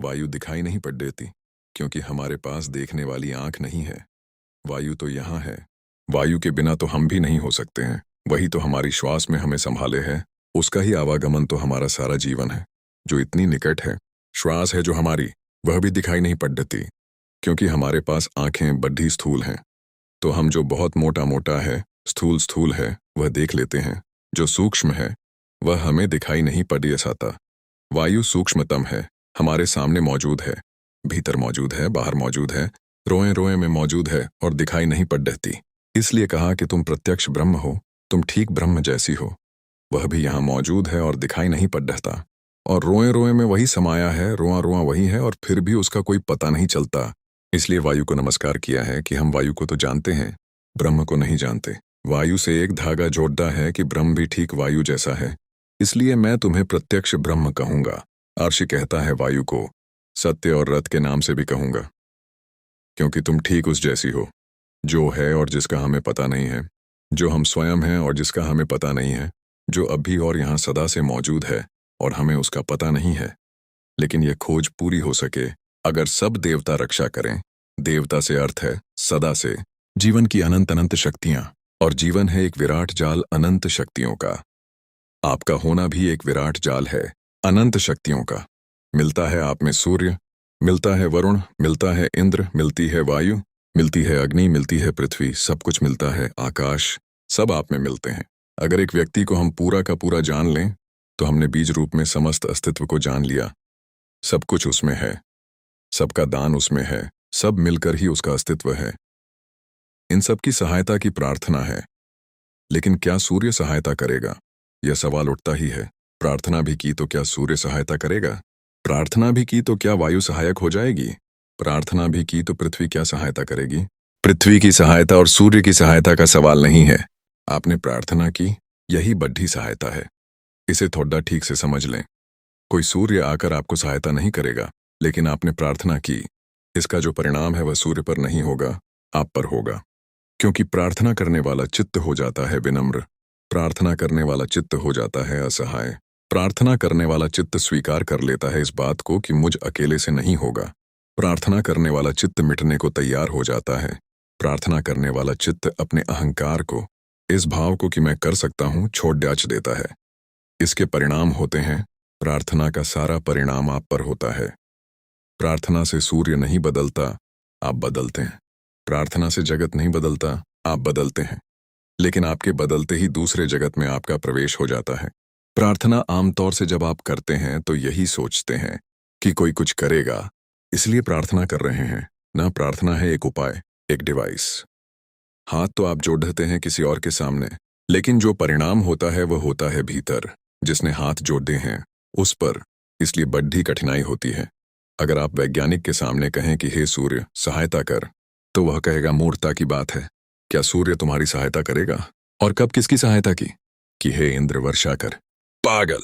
वायु दिखाई नहीं पड़ देती, क्योंकि हमारे पास देखने वाली आंख नहीं है। वायु तो यहाँ है। वायु के बिना तो हम भी नहीं हो सकते हैं। वही तो हमारी श्वास में हमें संभाले है। उसका ही आवागमन तो हमारा सारा जीवन है, जो इतनी निकट है। श्वास है जो हमारी, वह भी दिखाई नहीं पड़ देती, क्योंकि हमारे पास आंखें बड्ढी स्थूल हैं। तो हम जो बहुत मोटा मोटा है, स्थूल स्थूल है, वह देख लेते हैं। जो सूक्ष्म है वह हमें दिखाई नहीं पड़ साता। वायु सूक्ष्मतम है, हमारे सामने मौजूद है, भीतर मौजूद है, बाहर मौजूद है, रोए रोए में मौजूद है और दिखाई नहीं पड़ रहती। इसलिए कहा कि तुम प्रत्यक्ष ब्रह्म हो, तुम ठीक ब्रह्म जैसी हो। वह भी यहाँ मौजूद है और दिखाई नहीं पड़ रहता, और रोए रोए में वही समाया है, रोआ रोआ वही है, और फिर भी उसका कोई पता नहीं चलता। इसलिए वायु को नमस्कार किया है कि हम वायु को तो जानते हैं, ब्रह्म को नहीं जानते। वायु से एक धागा जोड़ता है कि ब्रह्म भी ठीक वायु जैसा है। इसलिए मैं तुम्हें प्रत्यक्ष ब्रह्म कहूंगा। अर्षि कहता है वायु को, सत्य और रथ के नाम से भी कहूंगा, क्योंकि तुम ठीक उस जैसी हो, जो है और जिसका हमें पता नहीं है, जो हम स्वयं हैं और जिसका हमें पता नहीं है, जो अभी और यहाँ सदा से मौजूद है और हमें उसका पता नहीं है। लेकिन यह खोज पूरी हो सके अगर सब देवता रक्षा करें। देवता से अर्थ है सदा से, जीवन की अनंत अनंत शक्तियां, और जीवन है एक विराट जाल अनंत शक्तियों का। आपका होना भी एक विराट जाल है अनंत शक्तियों का। मिलता है आप में सूर्य, मिलता है वरुण, मिलता है इंद्र, मिलती है वायु, मिलती है अग्नि, मिलती है पृथ्वी, सब कुछ मिलता है आकाश, सब आप में मिलते हैं। अगर एक व्यक्ति को हम पूरा का पूरा जान लें तो हमने बीज रूप में समस्त अस्तित्व को जान लिया। सब कुछ उसमें है, सबका दान उसमें है, सब मिलकर ही उसका अस्तित्व है। इन सब की सहायता की प्रार्थना है, लेकिन क्या सूर्य सहायता करेगा? यह सवाल उठता ही है। प्रार्थना भी की तो क्या सूर्य सहायता करेगा? प्रार्थना भी की तो क्या वायु सहायक हो जाएगी? प्रार्थना भी की तो पृथ्वी क्या सहायता करेगी? पृथ्वी की सहायता और सूर्य की सहायता का सवाल नहीं है। आपने प्रार्थना की, यही बड्ढी सहायता है। इसे थोड़ा ठीक से समझ लें। कोई सूर्य आकर आपको सहायता नहीं करेगा, लेकिन आपने प्रार्थना की, इसका जो परिणाम है वह सूर्य पर नहीं होगा, आप पर होगा। क्योंकि प्रार्थना करने वाला चित्त हो जाता है विनम्र, प्रार्थना करने वाला चित्त हो जाता है असहाय, प्रार्थना करने वाला चित्त स्वीकार कर लेता है इस बात को कि मुझ अकेले से नहीं होगा। प्रार्थना करने वाला चित्त मिटने को तैयार हो जाता है। प्रार्थना करने वाला चित्त अपने अहंकार को, इस भाव को कि मैं कर सकता हूं, छोड़ डाच देता है। इसके परिणाम होते हैं, प्रार्थना का सारा परिणाम आप पर होता है। प्रार्थना से सूर्य नहीं बदलता, आप बदलते हैं। प्रार्थना से जगत नहीं बदलता, आप बदलते हैं। लेकिन आपके बदलते ही दूसरे जगत में आपका प्रवेश हो जाता है। प्रार्थना आमतौर से जब आप करते हैं तो यही सोचते हैं कि कोई कुछ करेगा, इसलिए प्रार्थना कर रहे हैं। ना, प्रार्थना है एक उपाय, एक डिवाइस। हाथ तो आप जोड़ देते हैं किसी और के सामने, लेकिन जो परिणाम होता है वह होता है भीतर, जिसने हाथ जोड़े हैं उस पर। इसलिए बड्ढी कठिनाई होती है। अगर आप वैज्ञानिक के सामने कहें कि हे सूर्य सहायता कर, तो वह कहेगा मूर्खता की बात है, क्या सूर्य तुम्हारी सहायता करेगा? और कब किसकी सहायता की? कि हे इंद्र वर्षा कर। पागल।